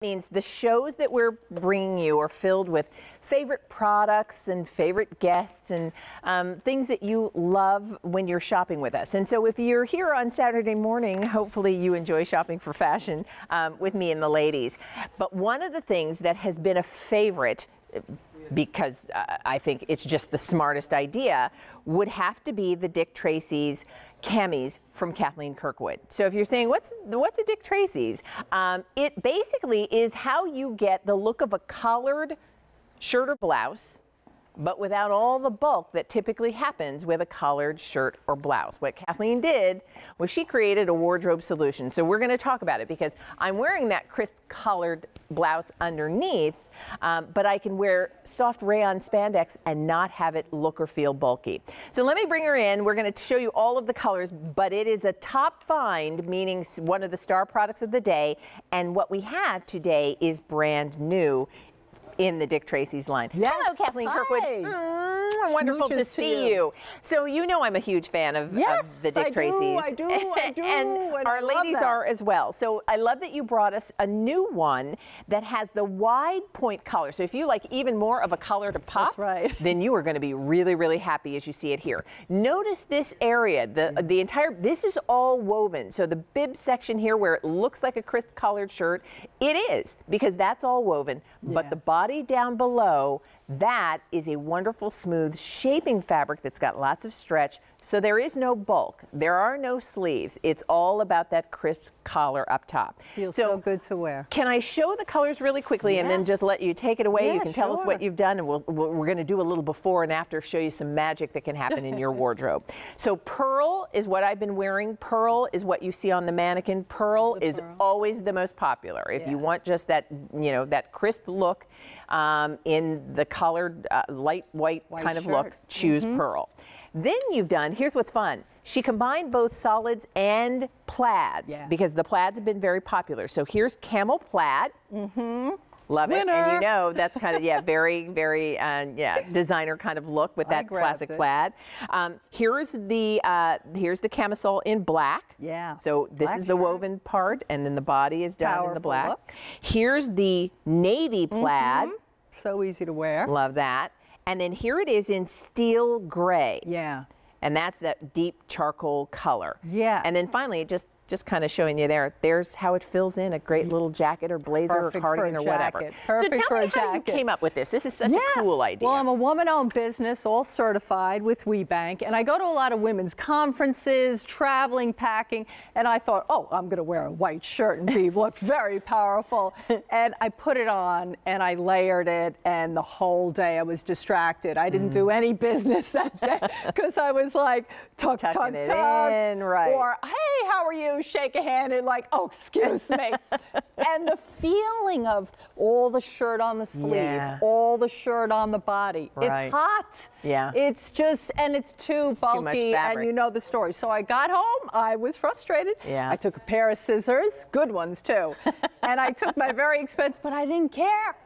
means the shows that we're bringing you are filled with favorite products and favorite guests and things that you love when you're shopping with us. And so if you're here on Saturday morning, hopefully you enjoy shopping for fashion with me and the ladies. But one of the things that has been a favorite, because I think it's just the smartest idea, would have to be the Dick-Tracy's camis from Kathleen Kirkwood. So if you're saying, what's a Dick-Tracy's? It basically is how you get the look of a collared shirt or blouse, but without all the bulk that typically happens with a collared shirt or blouse. What Kathleen did was she created a wardrobe solution. So we're going to talk about it because I'm wearing that crisp collared blouse underneath, but I can wear soft rayon spandex and not have it look or feel bulky. So let me bring her in. We're going to show you all of the colors, but it is a top find, meaning one of the star products of the day. And what we have today is brand new in the Dick-Tracy's line. Yes. Hello, Kathleen Kirkwood. Wonderful to see you. So you know I'm a huge fan of the Dick-Tracy's. I do. And our ladies are as well. So I love that you brought us a new one that has the wide point collar. So if you like even more of a collar to pop, that's right, then you are going to be really, really happy as you see it here. Notice this area, the entire, this is all woven. So the bib section here where it looks like a crisp collared shirt, it is, because that's all woven, but the body down below, that is a wonderful smooth shaping fabric that's got lots of stretch. So there is no bulk. There are no sleeves. It's all about that crisp collar up top. Feels so good to wear. Can I show the colors really quickly and then just let you take it away? You can tell us what you've done, and we're going to do a little before and after, show you some magic that can happen in your wardrobe. So pearl is what I've been wearing. Pearl is what you see on the mannequin. Pearl is always the most popular. If you want just that, you know, that crisp look in the collared light white kind of look, choose pearl. Then you've done, here's what's fun. She combined both solids and plaids because the plaids have been very popular. So here's camel plaid. Love it. And you know, that's kind of, very, very, designer kind of look with that classic plaid. Here's the camisole in black. So this is the woven part, and then the body is done in the black. Look. Here's the navy plaid. So easy to wear. Love that. And then here it is in steel gray. And that's that deep charcoal color. And then finally, just kind of showing you there's how it fills in a great little jacket or blazer or cardigan or whatever. Perfect so tell me how you came up with this. This is such a cool idea. Well, I'm a woman-owned business, all certified with WeBank, and I go to a lot of women's conferences, traveling, packing, and I thought, oh, I'm going to wear a white shirt and look very powerful. And I put it on, and I layered it, and the whole day I was distracted. I didn't do any business that day because I was like, tuck, tuck, tuck. Or, hey, how are you? Shake a hand and like, oh, excuse me. And the feeling of all the shirt on the sleeve, all the shirt on the body. It's hot. It's just, and it's too bulky, and you know the story. So I got home, I was frustrated. I took a pair of scissors, good ones too. And I took my very expensive, but I didn't care.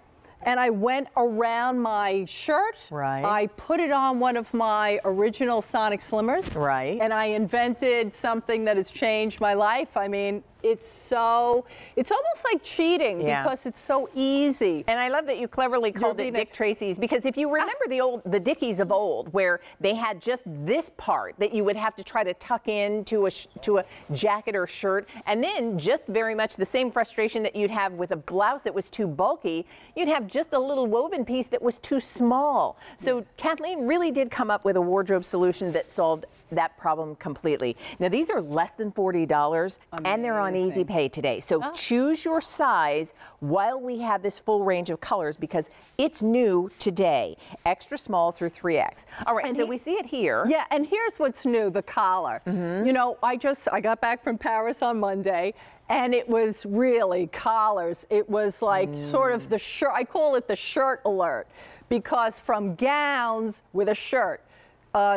And I went around my shirt. I put it on one of my original Sonic Slimmers. And I invented something that has changed my life. I mean, it's almost like cheating because it's so easy. And I love that you cleverly called it Dick-Tracy's, because if you remember the Dickies of old, where they had just this part that you would have to try to tuck into a jacket or shirt, and then just very much the same frustration that you'd have with a blouse that was too bulky, you'd have just a little woven piece that was too small. So Kathleen really did come up with a wardrobe solution that solved that problem completely. Now these are less than $40 and they're on Easy Pay today. So choose your size while we have this full range of colors, because it's new today. Extra small through 3X. All right, so we see it here. And here's what's new, the collar. You know, I got back from Paris on Monday, and it was really collars. It was like sort of the shirt, I call it the shirt alert, because from gowns with a shirt,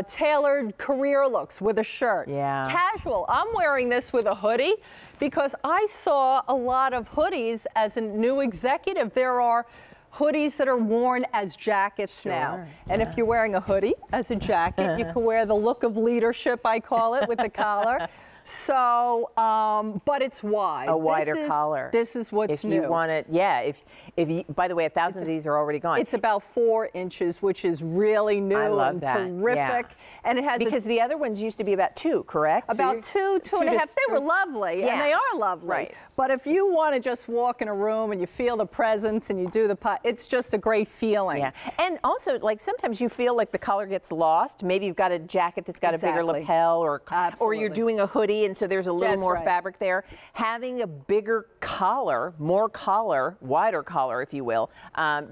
tailored career looks with a shirt, casual. I'm wearing this with a hoodie because I saw a lot of hoodies as a new executive. There are hoodies that are worn as jackets now. And if you're wearing a hoodie as a jacket, you can wear the look of leadership, I call it, with the collar. So, but it's wide. A wider collar. This is what's new. If you want it, yeah. If you, by the way, 1,000 of these are already gone. It's about 4 inches, which is really new. I love and that. terrific. Yeah. And it has because the other ones used to be about 2, correct? About so 2 and a half. They were lovely, and they are lovely. Right. But if you want to just walk in a room and you feel the presence and you do the pot, it's just a great feeling. Yeah. And also, like sometimes you feel like the collar gets lost. Maybe you've got a jacket that's got a bigger lapel, or you're doing a hoodie, and so there's a little more fabric there. Having a bigger collar, more collar, wider collar, if you will,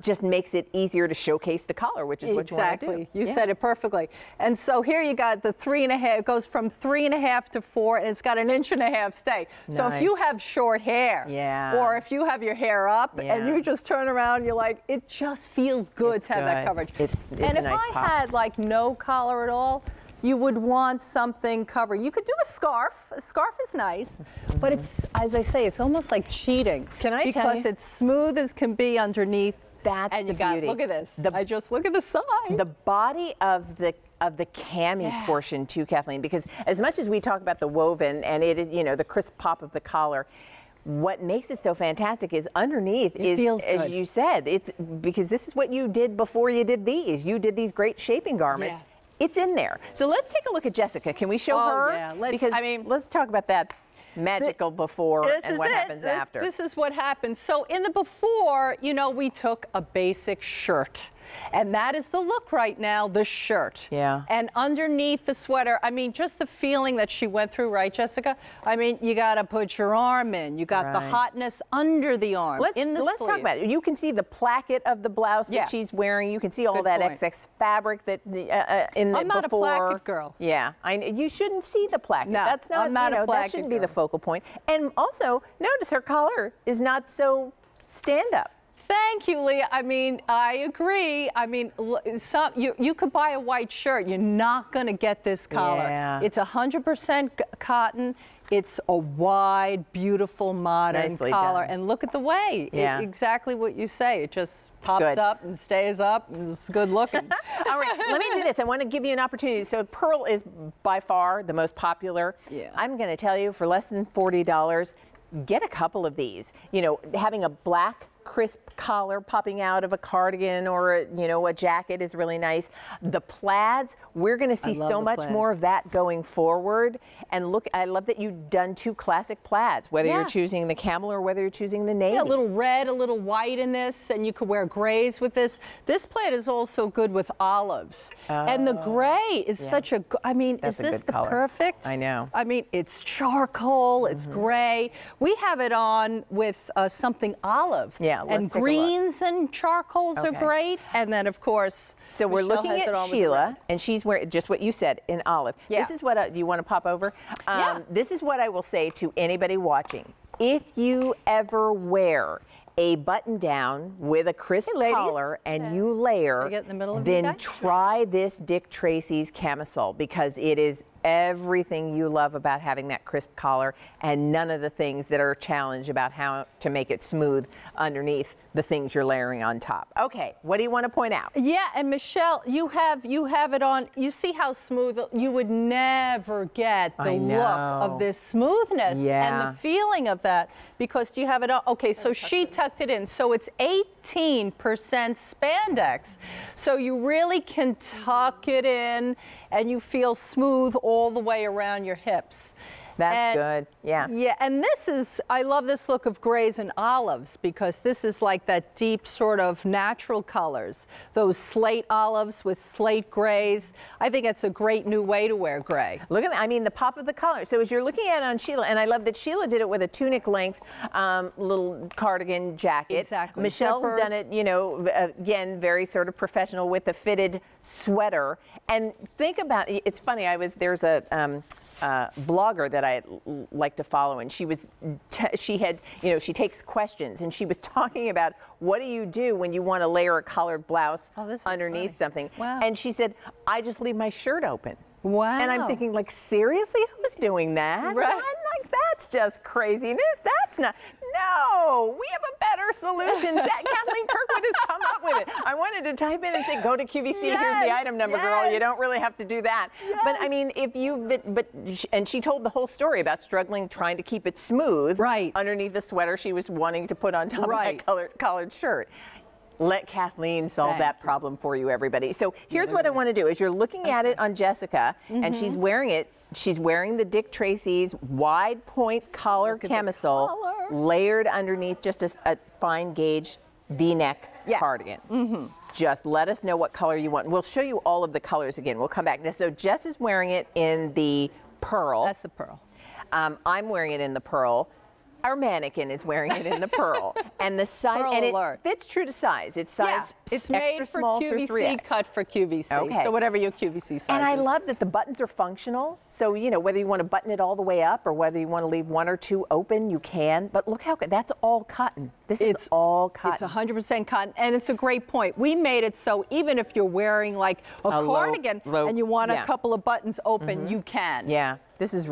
just makes it easier to showcase the collar, which is what you want to do. You said it perfectly. And so here you got the 3.5. It goes from 3.5 to 4, and it's got an 1.5 inch stay. Nice. So if you have short hair, or if you have your hair up, and you just turn around, you're like, it just feels good to have that coverage. It's and a if nice I pop. had like no collar at all, you would want something covered. You could do a scarf. A scarf is nice, but it's, as I say, it's almost like cheating. Can I tell you? Because it's smooth as can be underneath. That's and the beauty. Look at this. I just look at the side. The body of the cami portion too, Kathleen, because as much as we talk about the woven and it is, you know, the crisp pop of the collar, what makes it so fantastic is underneath is, as you said, it's because this is what you did before you did these. You did these great shaping garments. Yeah. It's in there. So let's take a look at Jessica. Can we show her? Yeah. Let's talk about that magical before and what happens after. This is what happens. So in the before, you know, we took a basic shirt. And that is the look right now, the shirt. Yeah. And underneath the sweater, I mean, just the feeling that she went through, right, Jessica? I mean, you got to put your arm in. You got the hotness under the arm, Let's talk about it. You can see the placket of the blouse that she's wearing. You can see all that excess fabric that in the I'm not a placket girl. Yeah, you shouldn't see the placket. No, that's not, I'm not a placket that shouldn't be the focal point. And also, notice her collar is not so stand-up. Thank you, Leah. I mean, I agree. I mean, you could buy a white shirt. You're not going to get this collar. Yeah. It's 100% cotton. It's a wide, beautiful, modern collar. And look at the way. Exactly what you say. It just pops up and stays up, and it's good looking. All right, let me do this. I want to give you an opportunity. So pearl is by far the most popular. Yeah. I'm going to tell you, for less than $40, get a couple of these. You know, having a black crisp collar popping out of a cardigan or a jacket is really nice. The plaids, we're going to see so much more of that going forward. And look, I love that you've done 2 classic plaids, whether you're choosing the camel or whether you're choosing the navy. Yeah, a little red, a little white in this, and you could wear grays with this. This plaid is also good with olives. And the gray is such a, I mean, is this the perfect? I know. I mean, it's charcoal, it's gray. We have it on with something olive. Yeah. And greens and charcoals are great. And then, of course, so we're looking at Sheila, and she's wearing just what you said, in olive. Yeah. This is what, do you want to pop over? This is what I will say to anybody watching. If you ever wear a button down with a crisp collar and you layer, then try this Dick Tracy's Camisole, because it is everything you love about having that crisp collar and none of the things that are a challenge about how to make it smooth underneath the things you're layering on top. Okay, what do you want to point out? Yeah, and Michelle, you have it on. You see how smooth, you would never get the look of this smoothness and the feeling of that, because you have it on. Okay, so she tucked it in. So it's 18% spandex. So you really can tuck it in and you feel smooth all the way around your hips. That's good, yeah. Yeah, and this is, I love this look of grays and olives, because this is like that deep sort of natural colors. Those slate olives with slate grays. I think it's a great new way to wear gray. Look at that, I mean, the pop of the collar. So as you're looking at it on Sheila, and I love that Sheila did it with a tunic length little cardigan jacket. Exactly. Michelle's done it, you know, again, very sort of professional with a fitted sweater. And think about, it's funny, there's a, blogger that I like to follow, and she takes questions, and she was talking about what do you do when you want to layer a collared blouse underneath something. Wow. And she said, I just leave my shirt open. Wow. And I'm thinking, like, seriously, who's doing that? Right. I'm like, that's just craziness. That's not. No, we have a better solution. Kathleen Kirkwood has come up with with it. I wanted to type in and say, go to QVC, here's the item number, girl. You don't really have to do that. Yes. But I mean, and she told the whole story about struggling trying to keep it smooth underneath the sweater she was wanting to put on top of that collared shirt. Let Kathleen solve that problem for you, everybody. So here's what I want to do is you're looking at it on Jessica, and she's wearing it. She's wearing the Dictrac-Ease wide point collar camisole, layered underneath just a fine gauge V-neck cardigan. Just let us know what color you want. We'll show you all of the colors again. We'll come back. So Jess is wearing it in the pearl. That's the pearl. I'm wearing it in the pearl. Our mannequin is wearing it in the pearl, and the size, and it fits true to size. It's size it's extra made for small through QVC, 3X. cut for QVC. Okay. So whatever your QVC size And I is. love that the buttons are functional. So you know whether you want to button it all the way up or whether you want to leave one or two open, you can. But look how good. That's all cotton. This is all cotton. It's 100% cotton, and it's a great point. We made it so even if you're wearing like a cardigan and you want a couple of buttons open, you can. Yeah. This is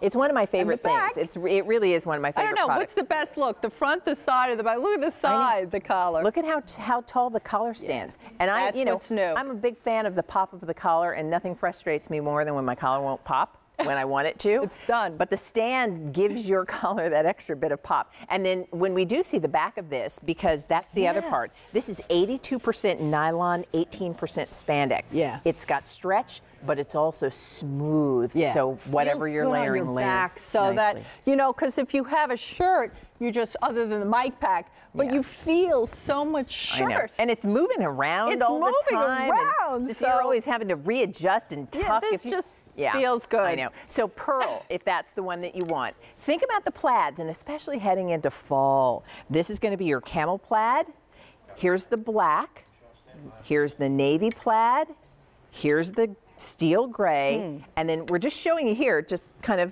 it's one of my favorite things. It really is one of my favorite I don't know, products. what's the best look? The front, the side, or the back? Look at the side, the collar. Look at how tall the collar stands. And That's what's new. I'm a big fan of the pop of the collar, and nothing frustrates me more than when my collar won't pop when I want it to. It's done. But the stand gives your collar that extra bit of pop. And then when we do see the back of this, because that's the other part, this is 82% nylon, 18% spandex. Yeah. It's got stretch, but it's also smooth. Yeah. So whatever you're layering layers so nicely. that, you know, because if you have a shirt, you just, other than the mic pack, but you feel so much shirt. I know. And it's moving around all the time. It's moving around. So you're always having to readjust and tuck. This just feels good. I know. So pearl, if that's the one that you want. Think about the plaids, and especially heading into fall. This is going to be your camel plaid. Here's the black. Here's the navy plaid. Here's the steel gray. And then we're just showing you here, just kind of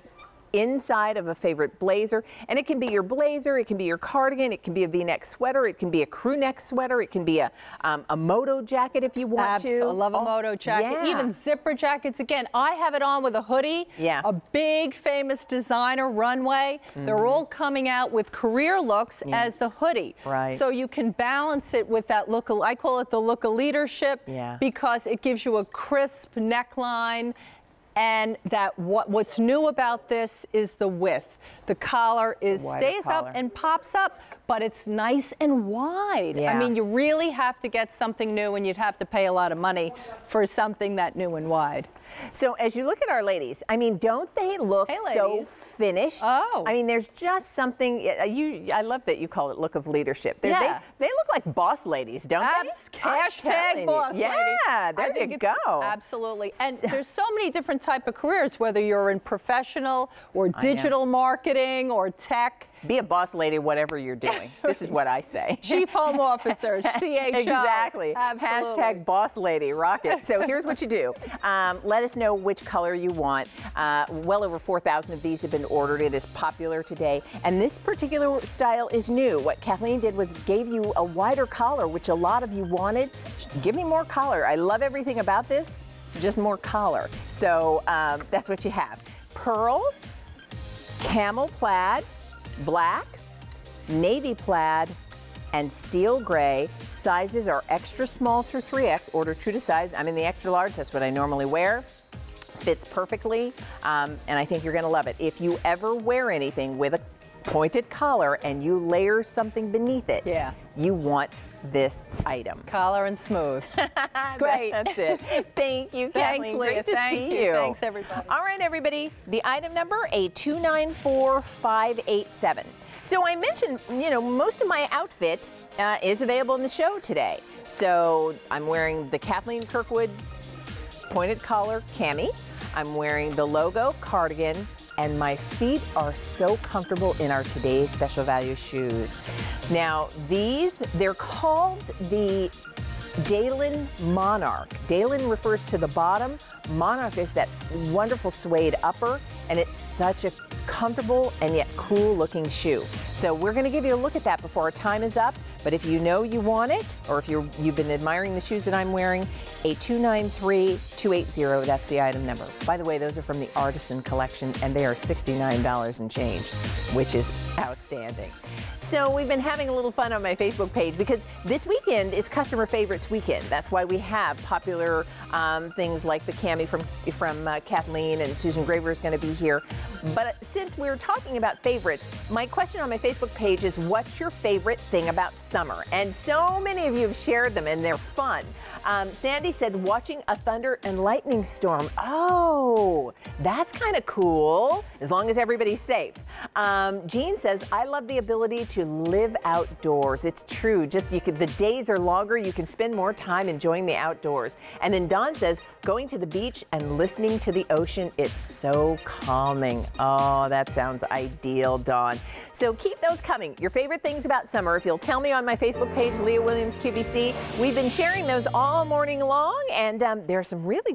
inside of a favorite blazer. And it can be your blazer, it can be your cardigan, it can be a V-neck sweater, it can be a crew neck sweater, it can be a moto jacket if you want to. I love a moto jacket. Even zipper jackets. Again, I have it on with a hoodie. A big famous designer runway. They're all coming out with career looks as the hoodie. So you can balance it with that look, I call it the look of leadership, because it gives you a crisp neckline. And that what's new about this is the width. The collar stays up and pops up, but it's nice and wide. I mean, you really have to get something new, and you'd have to pay a lot of money for something that new and wide. So as you look at our ladies, I mean, don't they look so finished? I mean, there's just something, I love that you call it look of leadership. They look like boss ladies, don't they? Hashtag boss lady. Yeah, there you go. Absolutely. And there's so many different type of careers, whether you're in professional or digital marketing or tech. Be a boss lady, whatever you're doing. This is what I say. Chief Home Officer, CHO. Exactly. Absolutely. Hashtag boss lady, rock it. So here's what you do. Let us know which color you want. Well over 4,000 of these have been ordered. It is popular today. And this particular style is new. What Kathleen did was gave you a wider collar, which a lot of you wanted. Give me more collar. I love everything about this, just more collar. So that's what you have. Pearl, camel plaid, black, navy plaid, and steel gray. Sizes are extra small through 3X. Order true to size. I'm in the extra large. That's what I normally wear. Fits perfectly, and I think you're going to love it. If you ever wear anything with a pointed collar and you layer something beneath it, you want this item. Collar and smooth. Great. That's it. Thank you, Kathleen. Thanks, Leah. Great to see you. Thanks, everybody. All right, everybody. The item number, A294587. So I mentioned, you know, most of my outfit is available in the show today. So I'm wearing the Kathleen Kirkwood pointed collar cami. I'm wearing the logo cardigan, and my feet are so comfortable in our today's special value shoes. Now they're called the Dalen Monarch. Dalen refers to the bottom. Monarch is that wonderful suede upper, and it's such a comfortable and yet cool looking shoe. So we're going to give you a look at that before our time is up. But if you know you want it, or if you've been admiring the shoes that I'm wearing, 829-3280, that's the item number. By the way, those are from the Artisan collection, and they are $69 and change, which is outstanding. So we've been having a little fun on my Facebook page because this weekend is Customer Favorites Weekend. That's why we have popular things like the cami from Kathleen, and Susan Graver is going to be here. But since we're talking about favorites, my question on my Facebook page is, what's your favorite thing about summer? And so many of you have shared them, and they're fun. Sandy said watching a thunder and lightning storm. Oh, that's kind of cool, as long as everybody's safe. Jean says, I love the ability to live outdoors. It's true. Just the days are longer. You can spend more time enjoying the outdoors. And then Dawn says, going to the beach and listening to the ocean. It's so calming. Oh, that sounds ideal, Dawn. So keep those coming. Your favorite things about summer. If you'll tell me on my Facebook page, Leah Williams QVC. We've been sharing those all morning long, and there are some really